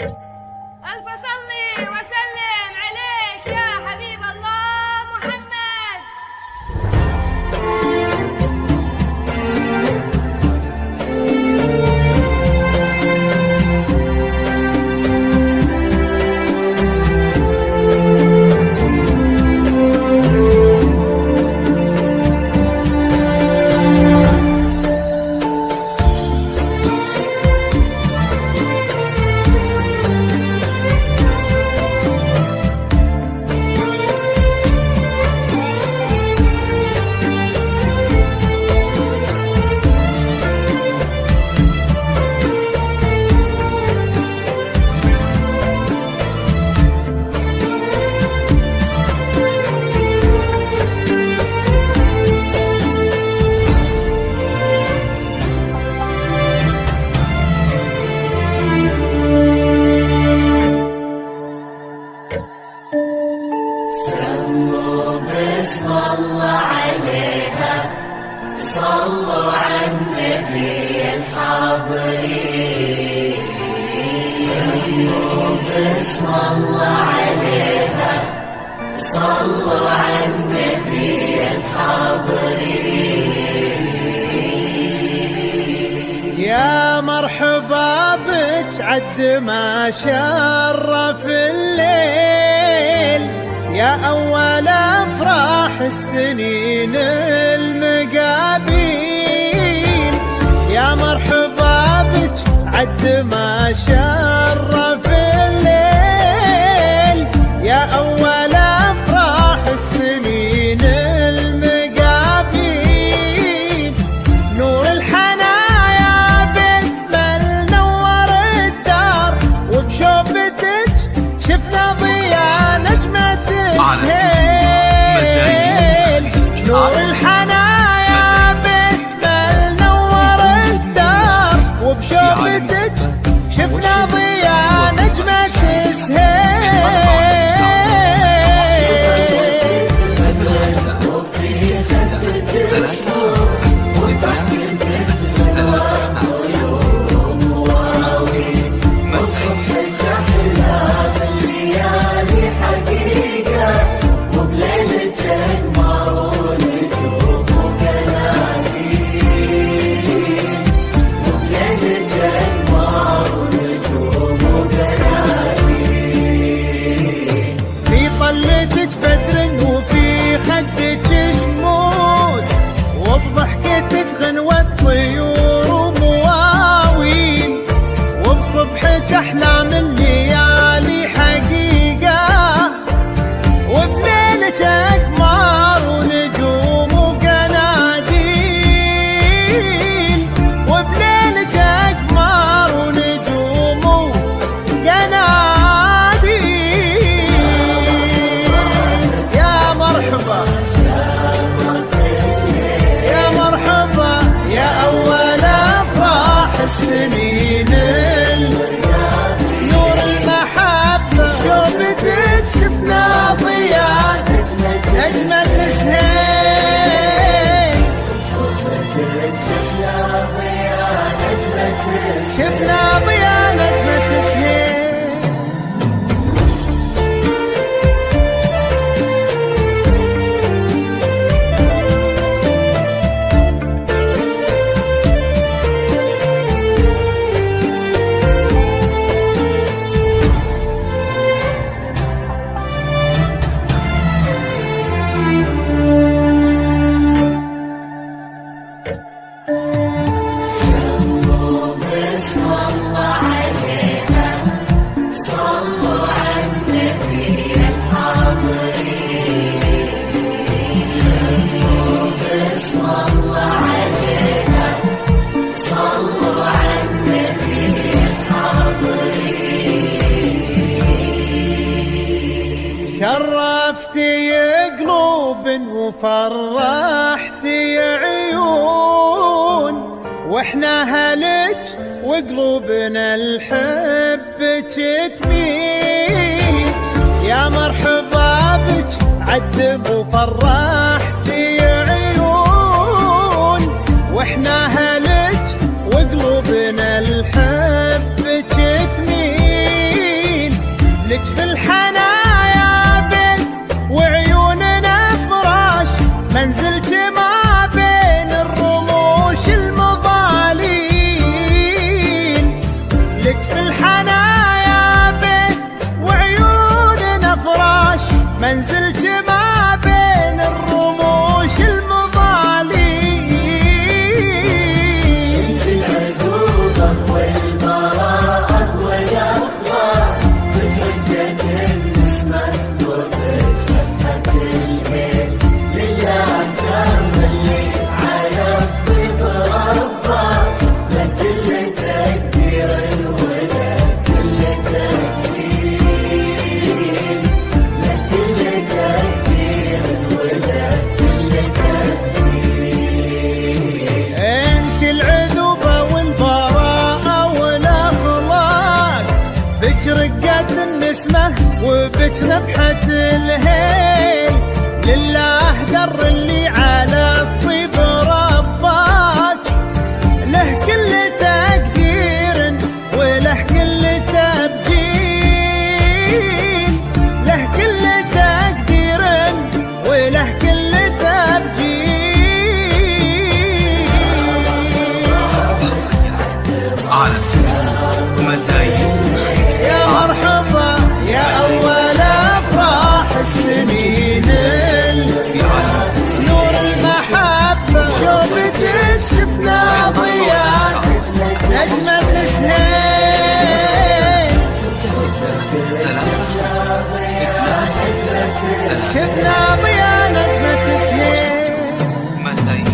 ألف صلي وسلم عليك يا حبيب الله محمد. صلوا على النبي الحاضرين، سموا باسم الله عليها، صلوا على النبي الحاضرين. يا مرحبا بك عد ما شرف الليل، يا أول أفراح السنين المقابيل، يا مرحبا بك عد ما شرف الليل، يا أول أفراح السنين المقابيل. نور الحنايا بتمل نور الدار، وبشوفتك شفنا ضياء نجمة السهيل. نور الحنايا بتمل نور الدار، وبشوفتك شفنا ضياء نجمة أحلام الليالي حقيقة، وبليلة أقمار ونجوم وقناديل، وبليلة أقمار ونجوم وقناديل. يا مرحبا يا مرحبا يا أول أفراح السنين، شفنا ضياء نجمة السهيل، شفنا ضياء نجمة السهيل. شرفتي قلوب وفرحتي عيون، واحنا هلج وقلوبنا لحبك تميل. يا مرحبا بك عد وفرحتي عيون، واحنا هلج وقلوبنا لحبك تميل. لك نفحة الهيل، لله در اللي على الطيب رباك، له كل تقدير وله كل تبجيل، له كل تقدير وله كل تبجيل. على مزايد يا مرحبا يا أول أفراح السنين، نور المحبة شوفتك شفنا ضياء نجمة سنين، شفنا ضياء نجمة سنين. مزايد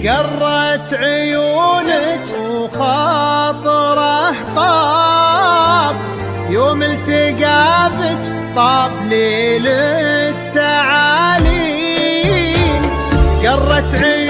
قرت عيونك وخاطره طاب، يوم التقابك طاب ليل التعالي. قرت عيونك